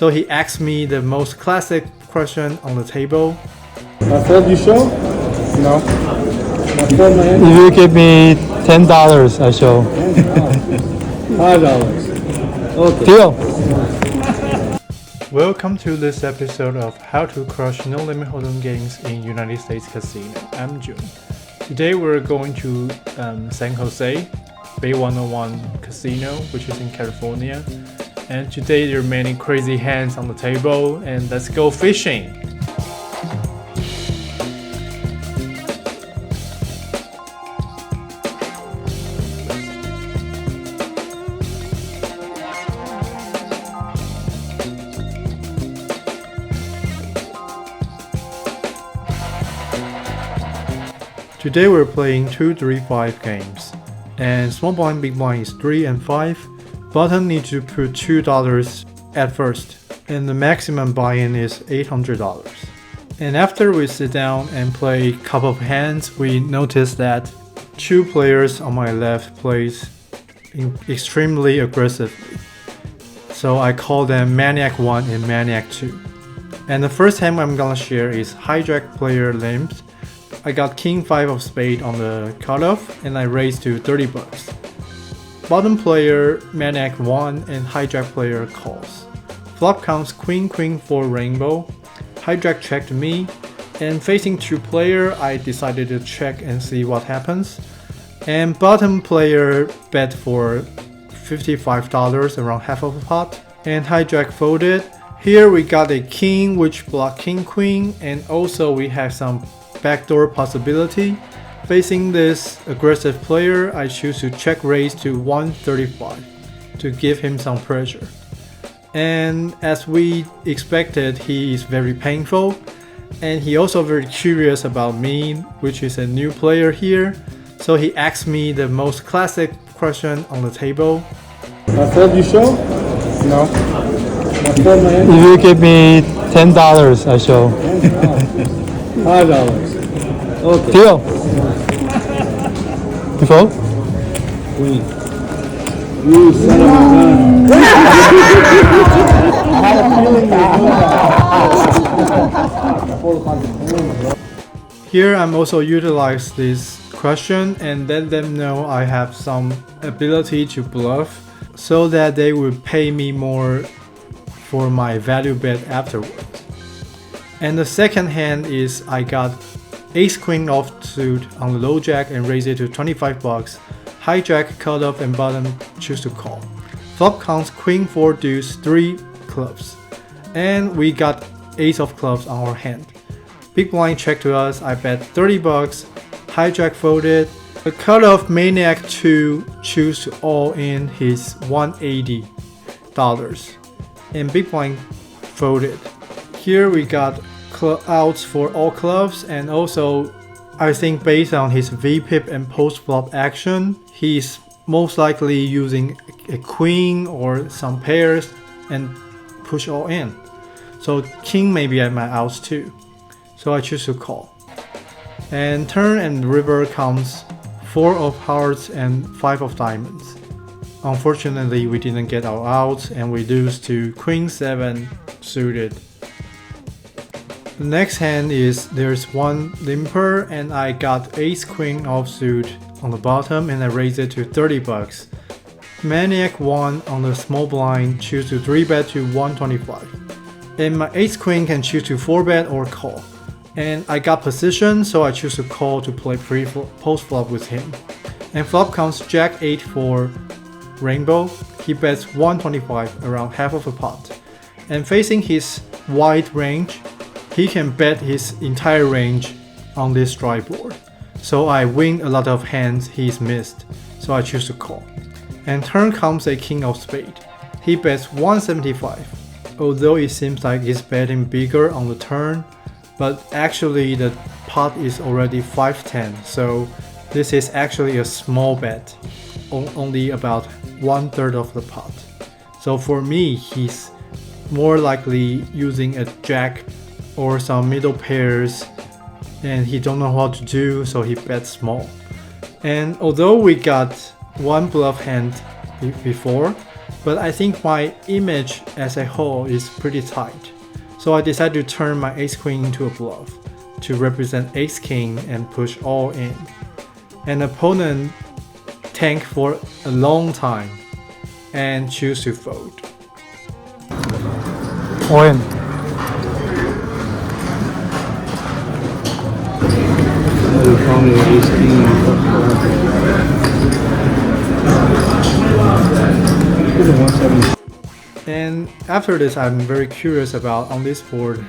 So he asked me the most classic question on the table. I told you show? No. If you give me $10, I show. $5. Okay. Deal. Welcome to this episode of How to Crush No Limit Hold'em Games in United States Casino. I'm June. Today we're going to San Jose, Bay 101 Casino, which is in California. And today there are many crazy hands on the table, and let's go fishing! Today we're playing 2-3-5 games, and small blind, big blind is 3 and 5. Bottom need to put $2 at first, and the maximum buy-in is $800. And after we sit down and play a couple of hands, we notice that two players on my left plays extremely aggressively. So I call them Maniac 1 and Maniac 2. And the first hand I'm gonna share is hijack player limps. I got King 5 of spade on the cutoff and I raised to $30. Bottom player Maniac 1 and hijack player calls. Flop counts Queen Queen 4 rainbow. Hijack checked me, and facing two player I decided to check and see what happens. And bottom player bet for $55, around half of a pot, and hijack folded. Here we got a king which blocked King Queen, and also we have some backdoor possibility. Facing this aggressive player, I choose to check raise to 135 to give him some pressure. And as we expected, he is very painful, and he also very curious about me, which is a new player here. So he asked me the most classic question on the table. I told you show? No. If you give me $10, I show. $5. Okay. Deal. You fold? Queen. You son of a gun. Here I'm also utilize this question and let them know I have some ability to bluff, so that they will pay me more for my value bet afterwards. And the second hand is I got Ace Queen offsuit on the low jack and raise it to $25. Hijack, cutoff, and bottom choose to call. Flop counts Queen 4 deuce 3 clubs, and we got Ace of clubs on our hand. Big blind check to us. I bet $30. Hijack folded. The cutoff Maniac 2 choose to all in his $180, and big blind folded. Here we got outs for all clubs, and also I think based on his VPIP and post-flop action, he's most likely using a queen or some pairs and push all in. So king may be at my outs too. So I choose to call. And turn and river comes 4 of hearts and 5 of diamonds. Unfortunately, we didn't get our outs and we lose to Queen 7 suited. The next hand is there's one limper and I got Ace Queen offsuit on the bottom and I raised it to $30. Maniac 1 on the small blind choose to 3-bet to 125. And my Ace Queen can choose to 4-bet or call. And I got position, so I choose to call to play post flop with him. And flop counts Jack 8 for rainbow. He bets 125, around half of a pot. And facing his wide range, he can bet his entire range on this dry board. So I win a lot of hands he's missed, so I choose to call. And turn comes a king of spade. He bets 175, although it seems like he's betting bigger on the turn, but actually the pot is already 510, so this is actually a small bet, only about 1/3 of the pot. So for me, he's more likely using a jack or some middle pairs, and he don't know what to do, so he bets small. And although we got one bluff hand before, but I think my image as a whole is pretty tight. So I decided to turn my ace-queen into a bluff to represent ace-king and push all in. An opponent tank for a long time and choose to fold. All in. You found your ace king. And after this, I'm very curious about on this board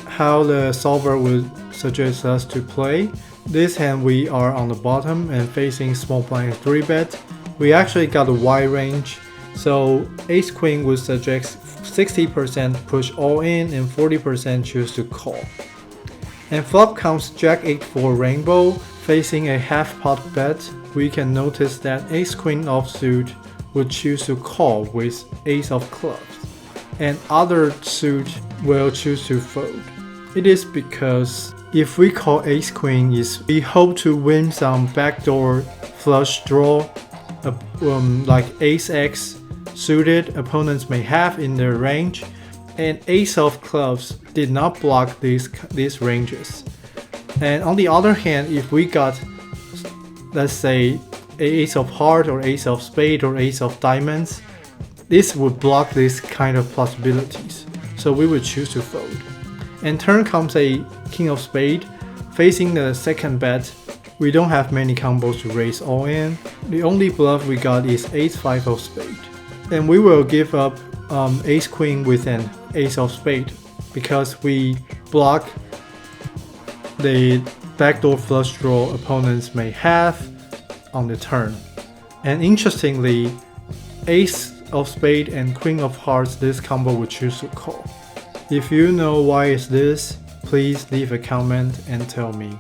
how the solver would suggest us to play. This hand we are on the bottom and facing small blind 3-bet. We actually got a wide range, so ace queen would suggest 60% push all in and 40% choose to call. And flop comes jack 8 for rainbow, facing a half pot bet. We can notice that ace queen offsuit would choose to call with ace of clubs, and other suit will choose to fold. It is because if we call ace queen, we hope to win some backdoor flush draw, like ace x suited opponents may have in their range, and ace of clubs did not block these ranges. And on the other hand, if we got, let's say, ace of heart or ace of spade or ace of diamonds, this would block this kind of possibilities, so we would choose to fold. And turn comes a king of spade, facing the second bet. We don't have many combos to raise all in. The only bluff we got is ace-5 of spade, and we will give up ace queen with an ace of spade because we block the backdoor flush draw opponents may have on the turn. And interestingly, ace of spade and queen of hearts, this combo would choose to call. If you know why is this, please leave a comment and tell me.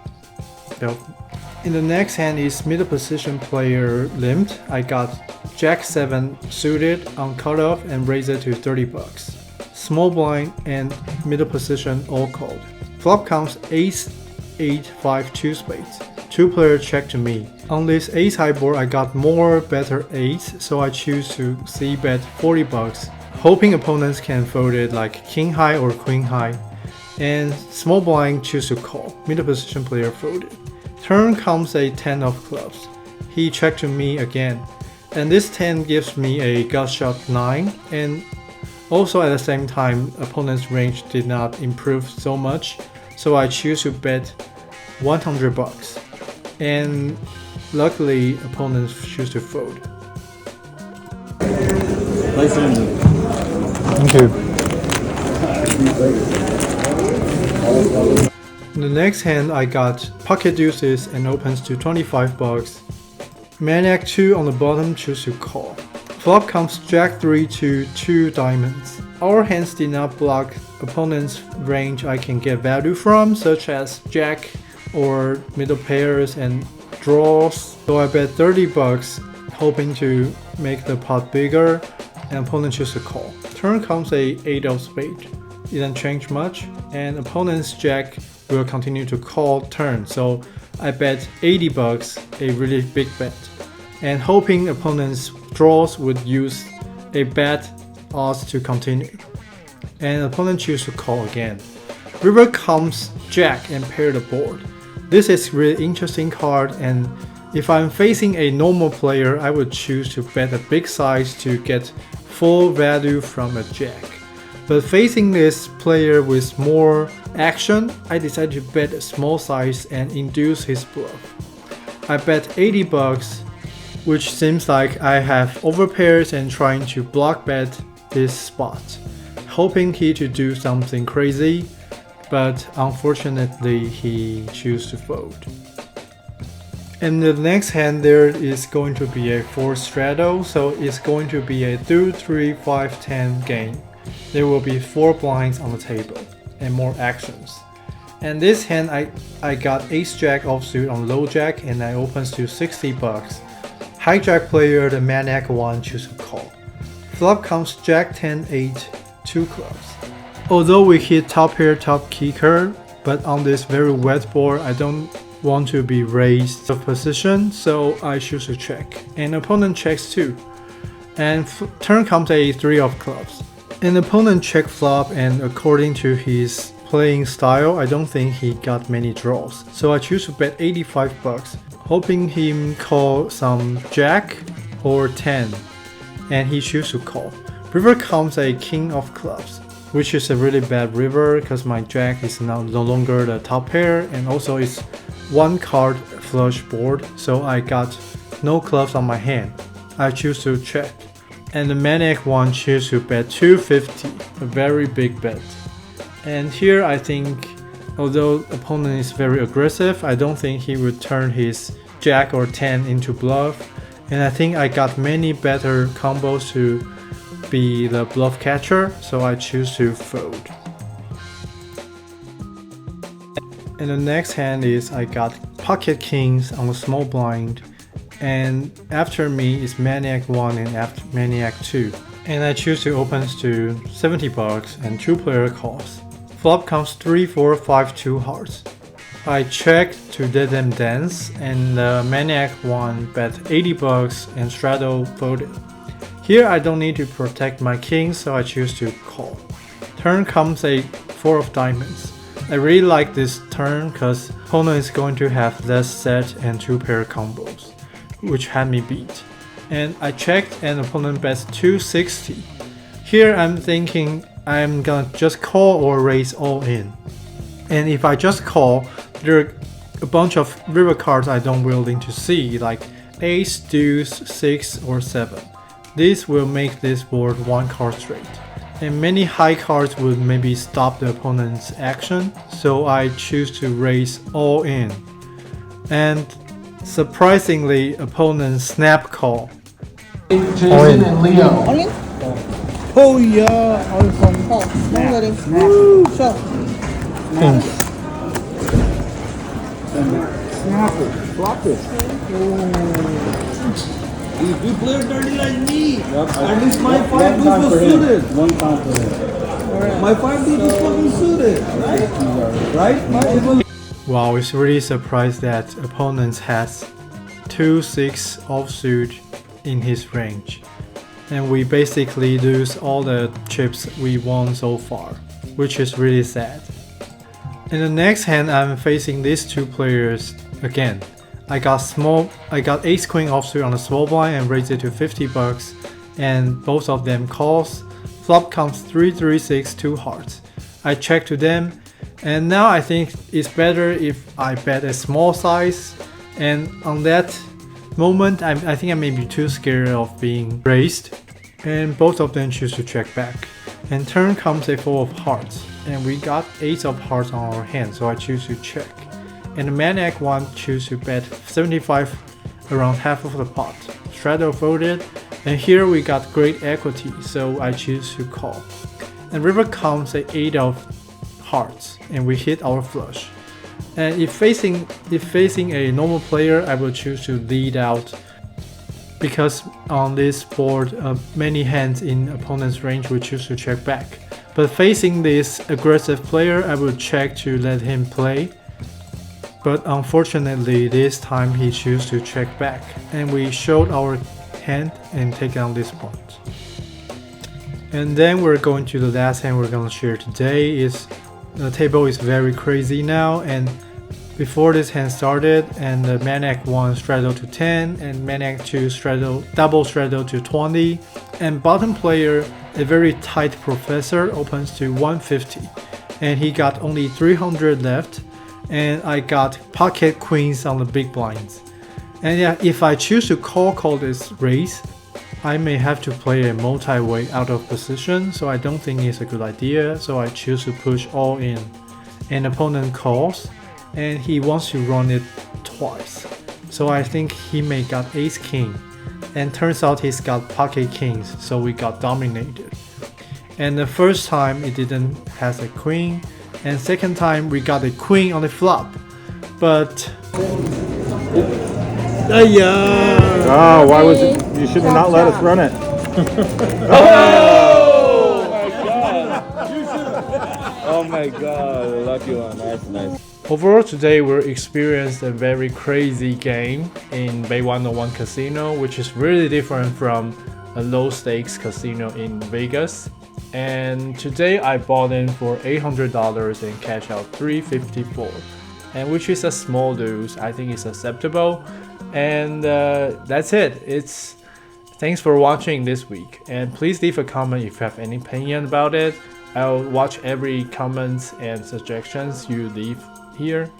In the next hand is middle position player limped. I got jack 7 suited on cutoff and raise it to 30 bucks. Small blind and middle position all called. Flop comes ace 8 5 2 spades. 2-player check to me. On this ace high board, I got more better ace, so I choose to c-bet 40 bucks, hoping opponents can fold it like king high or queen high. And small blind choose to call. Middle position player folded. Turn comes a 10 of clubs. He checked to me again, and this 10 gives me a gut shot 9, and also at the same time opponent's range did not improve so much, so I choose to bet 100 bucks. And luckily opponents choose to fold. Thank you. In the next hand, I got pocket deuces and opens to 25 bucks. Maniac 2 on the bottom, choose to call. Flop comes jack 3 to 2 diamonds. Our hands did not block opponent's range I can get value from, such as jack or middle pairs and draws. So I bet 30 bucks, hoping to make the pot bigger, and opponent choose to call. Turn comes a 8 of spade. It didn't change much, and opponent's jack will continue to call turn, so I bet 80 bucks, a really big bet, and hoping opponent's draws would use a bad odds to continue, and opponent choose to call again. River comes jack and pair the board. This is really interesting card, and if I'm facing a normal player, I would choose to bet a big size to get full value from a jack. But facing this player with more action, I decided to bet a small size and induce his bluff. I bet 80 bucks, which seems like I have overpairs and trying to block bet this spot, hoping he to do something crazy, but unfortunately he chose to fold. In the next hand there is going to be a 4 straddle, so it's going to be a 2, 3, 5, 10 game. There will be 4 blinds on the table and more actions. And this hand I got ace jack offsuit on low jack and I opens to 60 bucks. Hijack player, the maniac 1, choose to call. Flop comes jack 10 8 2 clubs. Although we hit top pair top kicker, but on this very wet board I don't want to be raised of position, so I choose to check. And opponent checks too. And turn comes a 3 of clubs. An opponent check flop, and according to his playing style, I don't think he got many draws. So I choose to bet 85 bucks, hoping him call some jack or 10, and he choose to call. River comes a king of clubs, which is a really bad river because my jack is now no longer the top pair, and also it's one card flush board, so I got no clubs on my hand. I choose to check, and the maniac one choose to bet 250, a very big bet. And here I think, although opponent is very aggressive, I don't think he would turn his jack or 10 into bluff, and I think I got many better combos to be the bluff catcher, so I choose to fold. And the next hand is I got pocket kings on the small blind, and after me is maniac 1 and after maniac 2, and I choose to open to 70 bucks and 2-player calls. Flop comes 3, 4, 5, 2 hearts. I checked to let them dance, and the maniac 1 bet 80 bucks and straddle folded. Here I don't need to protect my king, so I choose to call. Turn comes a 4 of diamonds. I really like this turn because opponent is going to have less set and 2-pair combos, which had me beat. And I checked, and opponent bets 260. Here I'm thinking I'm gonna just call or raise all in. And if I just call, there are a bunch of river cards I don't willing to see, like ace, deuce, 6 or 7. This will make this board one card straight. And many high cards would maybe stop the opponent's action, so I choose to raise all in. And surprisingly, opponent snap call. Jason and Leo. All in? Oh yeah, all from Oh, don't let him. Woo! Sure. Snapper. Flop it. If you play dirty like me, Yep, at least my 5 deuce was suited. One time for him. My 5 deuce is fucking suited, right? Right? It was Wow, it's really surprised that opponent has 2-6 offsuit in his range. And we basically lose all the chips we won so far, which is really sad. In the next hand, I'm facing these 2 players again. I got ace queen offsuit on the small blind and raised it to 50 bucks, and both of them calls. Flop comes 3, 3, 6, 2 hearts. I check to them, and now I think it's better if I bet a small size, and on that moment I think I may be too scared of being raised, and both of them choose to check back. And turn comes a 4 of hearts, and we got ace of hearts on our hand, so I choose to check. And the maniac one choose to bet 75, around half of the pot. Straddle folded, and here we got great equity, so I choose to call. And river comes a 8 of hearts, and we hit our flush. And if facing a normal player, I will choose to lead out, because on this board many hands in opponent's range will choose to check back. But facing this aggressive player, I will check to let him play. But unfortunately, this time he chose to check back, and we showed our hand and take down this point. And then we're going to the last hand we're going to share today. The table is very crazy now, and before this hand started, and the maniac 1 straddle to 10, and maniac 2 double straddle to 20, and bottom player, a very tight professor, opens to 150, and he got only 300 left. And I got pocket queens on the big blinds. And yeah, if I choose to call this raise, I may have to play a multi-way out of position, so I don't think it's a good idea, so I choose to push all in. An opponent calls, and he wants to run it twice. So I think he may got ace king, and turns out he's got pocket kings, so we got dominated. And the first time it didn't has a queen, and second time we got a queen on the flop, but oh, why was it? You should have not let us run it. Oh my god, lucky one. Nice. overall today we experienced a very crazy game in Bay 101 Casino, which is really different from a low stakes casino in Vegas. And today I bought in for $800 and cash out $354, and which is a small lose. I think it's acceptable. And that's it. Thanks for watching this week, and please leave a comment if you have any opinion about it. I'll watch every comments and suggestions you leave here,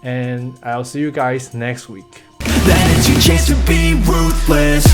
and I'll see you guys next week. That is your chance to be ruthless.